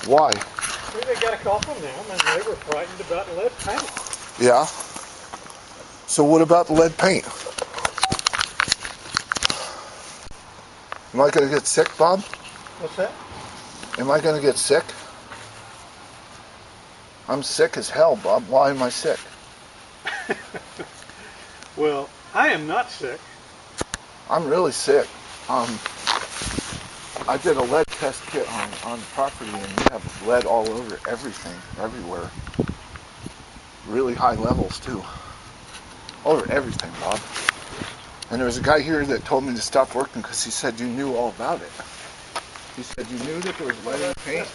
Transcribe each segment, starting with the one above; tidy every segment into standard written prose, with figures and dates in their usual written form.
Why? They got a call from them and they were frightened about lead paint. Yeah. So what about the lead paint? Am I going to get sick, Bob? What's that? Am I going to get sick? I'm sick as hell, Bob. Why am I sick? Well, I am not sick. I'm really sick. I did a lead test kit on the property, and you have lead all over everything, everywhere. Really high levels, too. Over everything, Bob. And there was a guy here that told me to stop working because he said you knew all about it. He said you knew that there was lead in the paint,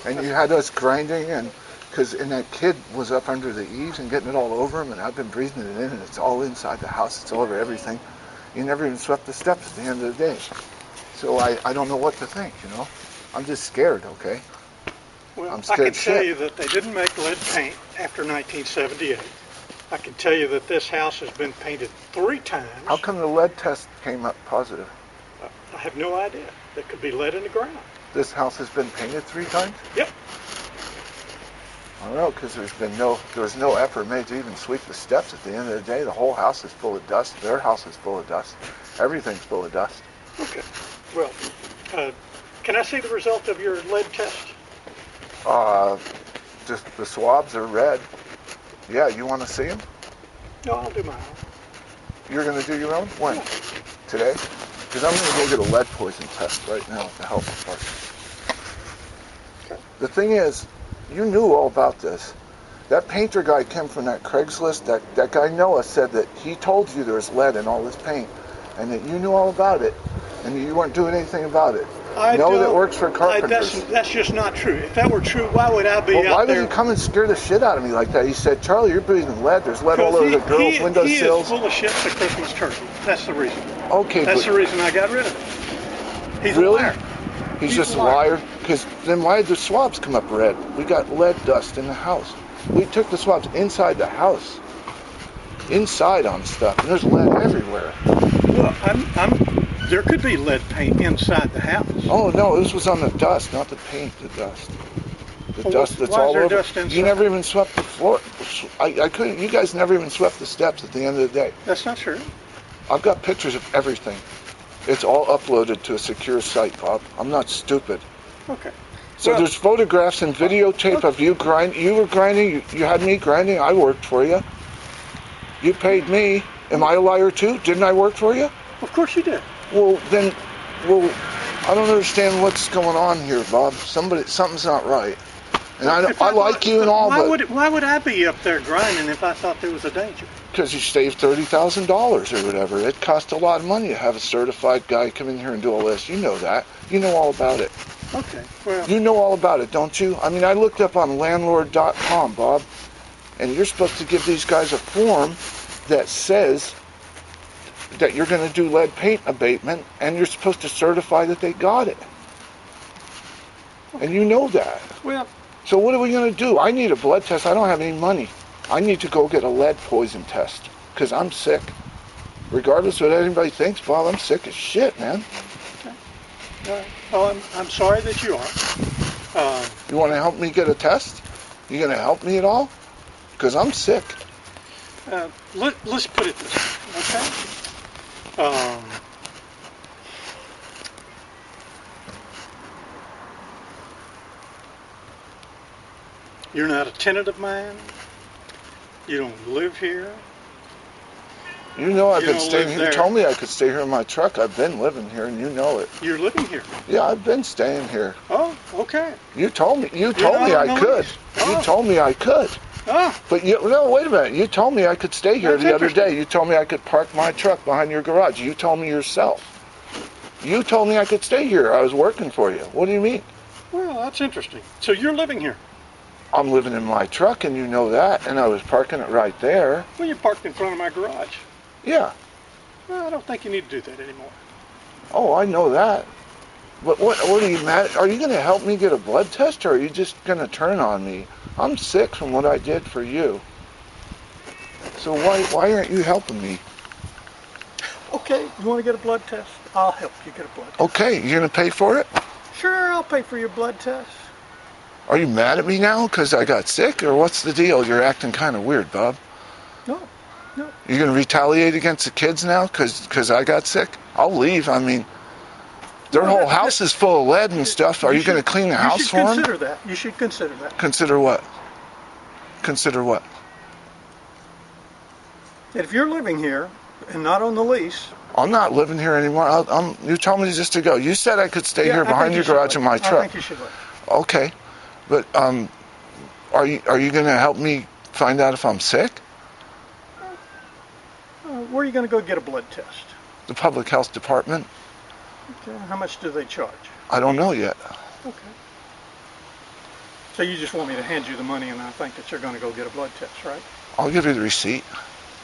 and you had us grinding, and that kid was up under the eaves and getting it all over him, and I've been breathing it in, and it's all inside the house. It's all over everything. You never even swept the steps at the end of the day. So I don't know what to think, you know. I'm just scared, okay? Well, I'm scared I can tell you that they didn't make lead paint after 1978. I can tell you that this house has been painted 3 times. How come the lead test came up positive? I have no idea. There could be lead in the ground. This house has been painted 3 times? Yep. I don't know, because there was no effort made to even sweep the steps. At the end of the day, the whole house is full of dust. Their house is full of dust. Everything's full of dust. Okay. Well, can I see the result of your lead test? Just the swabs are red. Yeah, you want to see them? No, I'll do my own. You're going to do your own? When? Yeah. Today? Because I'm going to go get a lead poison test right now at the health department. Okay. The thing is, you knew all about this. That painter guy came from that Craigslist. That guy Noah said that he told you there was lead in all this paint, and that you knew all about it, and that you weren't doing anything about it. Noah that works for carpenters. That's just not true. If that were true, why would I be out there? Why would he come and scare the shit out of me like that? He said, Charlie, you're breathing lead. There's lead all over the girls' windowsills. He is full of shit to Christmas turkey. That's the reason. Okay, That's the reason I got rid of him. He's really? a liar. He's just a liar? Because then why did the swabs come up red? We got lead dust in the house. We took the swabs inside the house. Inside on stuff. And there's lead everywhere. Well, there could be lead paint inside the house. Oh, no, this was on the dust, not the paint, the dust. The dust that's all over. Dust inside? You never even swept the floor. I couldn't. You guys never even swept the steps at the end of the day. That's not true. I've got pictures of everything. It's all uploaded to a secure site, Bob. I'm not stupid. Okay. So there's photographs and videotape of you grinding. You were grinding. You had me grinding. I worked for you. You paid me. Am I a liar too? Didn't I work for you? Of course you did. Well, I don't understand what's going on here, Bob. Something's not right. And I like you and all, but why would I be up there grinding if I thought there was a danger? Because you saved $30,000 or whatever. It cost a lot of money to have a certified guy come in here and do all this. You know that. You know all about it. Okay. Well, you know all about it, don't you? I mean, I looked up on landlord.com, Bob, and you're supposed to give these guys a form that says that you're going to do lead paint abatement, and you're supposed to certify that they got it. And you know that. Well, so what are we going to do? I need a blood test. I don't have any money. I need to go get a lead poison test because I'm sick. Regardless of what anybody thinks, Bob, I'm sick as shit, man. Okay. Well, I'm sorry that you are. You want to help me get a test? You going to help me at all? Because I'm sick. Let's put it this way, okay? You're not a tenant of mine. You don't live here. You know I've been staying here. You told me I could stay here in my truck. I've been living here, and you know it. You're living here? Yeah, I've been staying here. Oh, okay. You told me. You told me I could. Oh. You told me I could. Oh. But no, wait a minute. You told me I could stay here the other day. You told me I could park my truck behind your garage. You told me yourself. You told me I could stay here. I was working for you. What do you mean? Well, that's interesting. So you're living here? I'm living in my truck, and you know that, and I was parking it right there. Well, you parked in front of my garage. Yeah. Well, I don't think you need to do that anymore. Oh, I know that. But what are you mad? Are you going to help me get a blood test, or are you just going to turn on me? I'm sick from what I did for you. So why aren't you helping me? Okay, you want to get a blood test? I'll help you get a blood test. Okay, you're going to pay for it? Sure, I'll pay for your blood test. Are you mad at me now because I got sick, or what's the deal? You're acting kind of weird, Bob. No, no. You're going to retaliate against the kids now because I got sick? I'll leave. I mean, their whole house is full of lead and stuff. Are you going to clean the house for them? You should consider that. You should consider that. Consider what? Consider what? That if you're living here and not on the lease... I'm not living here anymore. You told me just to go. You said I could stay here behind your garage in my truck. I think you should leave. Okay. But are you going to help me find out if I'm sick? Where are you going to go get a blood test? The public health department. Okay. How much do they charge? I don't know yet. Okay. So you just want me to hand you the money and I think that you're going to go get a blood test, right? I'll give you the receipt.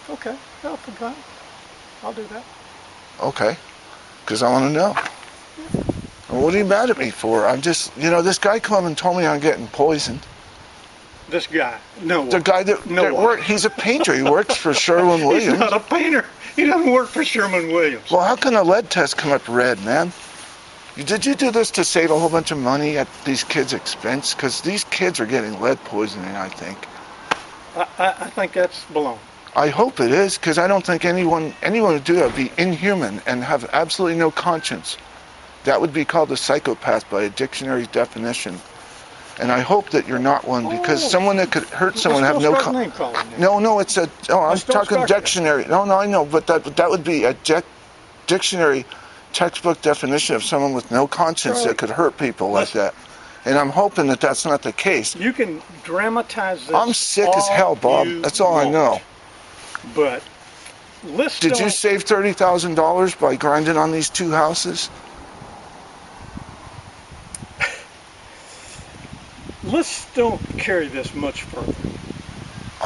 Okay. No, fine. I'll do that. Okay. Because I want to know. Well, what are you mad at me for? I'm just, this guy come and told me I'm getting poisoned. This guy? No. The guy that worked, he's a painter. He works for Sherwin-Williams. He's not a painter. He doesn't work for Sherwin-Williams. Well, how can a lead test come up red, man? Did you do this to save a whole bunch of money at these kids' expense? Because these kids are getting lead poisoning, I think. I think that's baloney. I hope it is, because I don't think anyone would do that would be inhuman and have absolutely no conscience. That would be called a psychopath by a dictionary definition. And I hope that you're not one, because someone that could hurt someone have no No, it's a... Oh, I'm talking dictionary. No, I know, but that would be a dictionary textbook definition of someone with no conscience that could hurt people like that. And I'm hoping that that's not the case. You can dramatize this. I'm sick as hell, Bob. That's all I know. But did you save $30,000 by grinding on these two houses? Let's don't carry this much further.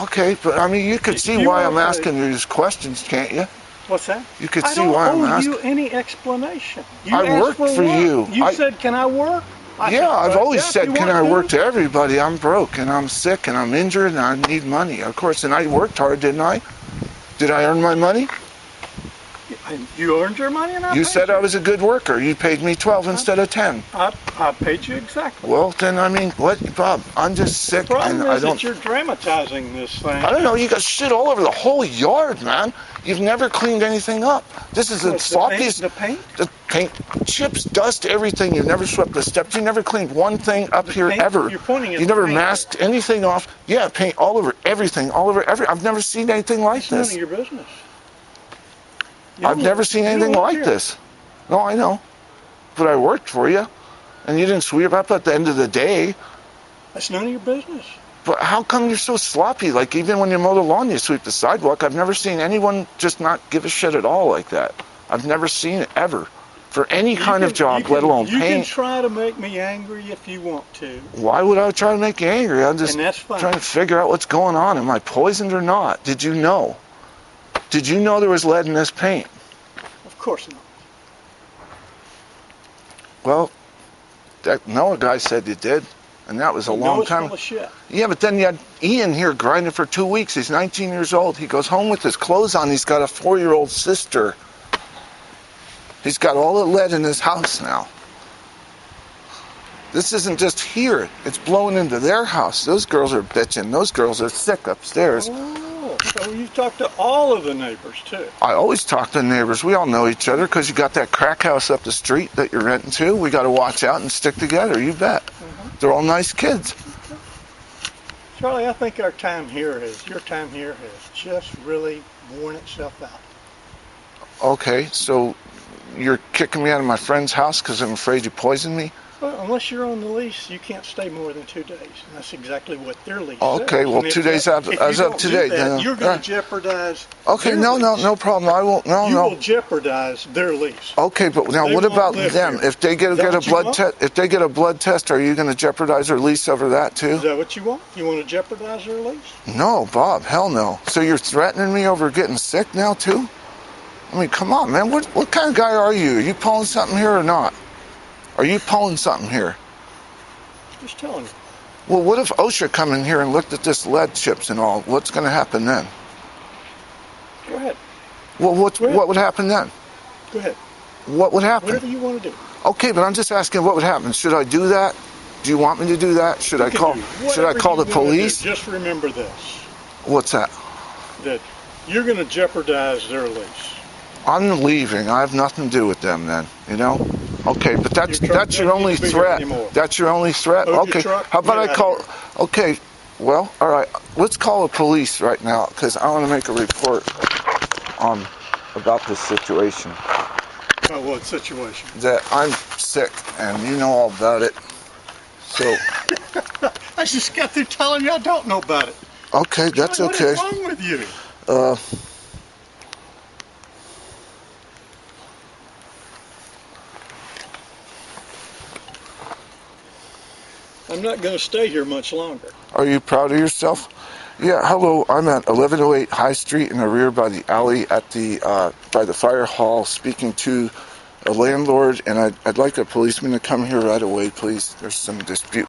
Okay, but I mean, you could see why I'm asking you these questions, can't you? What's that? You could see why I'm asking. I don't owe you any explanation. I work for you. You said, can I work? I've always said, can I work to everybody? I'm broke and I'm sick and I'm injured and I need money. Of course, and I worked hard, didn't I? Did I earn my money? You earned your money and I paid you. You said I was a good worker. You paid me 12 instead of 10. I paid you exactly. Well, then, I mean, what, Bob? I'm just sick. The problem is that you're dramatizing this thing. I don't know. You got shit all over the whole yard, man. You've never cleaned anything up. This is the sloppiest. The paint? The paint, chips, dust, everything. You've never swept the steps. You never cleaned one thing up here ever. You're pointing at you never masked anything off. Yeah, paint all over everything, all over every. I've never seen anything like this. It's none of your business. I've never seen anything like this. No, I know. But I worked for you, and you didn't sweep up at the end of the day. That's none of your business. But how come you're so sloppy? Like, even when you mow the lawn, you sweep the sidewalk. I've never seen anyone just not give a shit at all like that. I've never seen it, ever. For any kind of job, let alone paint. You can try to make me angry if you want to. Why would I try to make you angry? I'm just and that's fine. Trying to figure out what's going on. Am I poisoned or not? Did you know? Did you know there was lead in this paint? Of course not. Well, that Noah guy said you did, and that was a long time. Full of shit. Yeah, but then you had Ian here grinding for 2 weeks. He's 19 years old. He goes home with his clothes on. He's got a 4-year-old sister. He's got all the lead in his house now. This isn't just here. It's blowing into their house. Those girls are bitching. Those girls are sick upstairs. Oh, so you talk to all of the neighbors, too. I always talk to neighbors. We all know each other because you got that crack house up the street that you're renting to. We got to watch out and stick together, you bet. Mm-hmm. They're all nice kids. Charlie, I think your time here has just really worn itself out. Okay, so you're kicking me out of my friend's house because I'm afraid you poisoned me? Well, unless you're on the lease, you can't stay more than 2 days. And that's exactly what their lease Okay, says. well, 2 days as of today. Then you're going to jeopardize Okay, no problem. I won't. You will jeopardize their lease. Okay, but now what about them? If they get a blood test, are you going to jeopardize their lease over that too? Is that what you want? You want to jeopardize their lease? No, Bob. Hell no. So you're threatening me over getting sick now too? I mean, come on, man. What kind of guy are you? Are you pulling something here or not? Are you pulling something here? Just telling you. Well, what if OSHA come in here and looked at this lead chips and all? What's going to happen then? Go ahead. Well, what would happen then? Go ahead. What would happen? Whatever you want to do. Okay, but I'm just asking what would happen. Should I do that? Do you want me to do that? Should I call the police? Just remember this. What's that? That you're going to jeopardize their lease. I'm leaving. I have nothing to do with them then, you know? Okay, but that's your only threat. That's your only threat? Okay, how about I call... Okay, well, all right. Let's call the police right now because I want to make a report about this situation. Oh, what situation? That I'm sick and you know all about it. So... I just got through telling you I don't know about it. Okay, that's okay. What is wrong with you? I'm not going to stay here much longer. Are you proud of yourself? Yeah, hello. I'm at 1108 High Street in the rear by the alley at the by the fire hall, speaking to a landlord, and I'd like a policeman to come here right away, please. There's some dispute.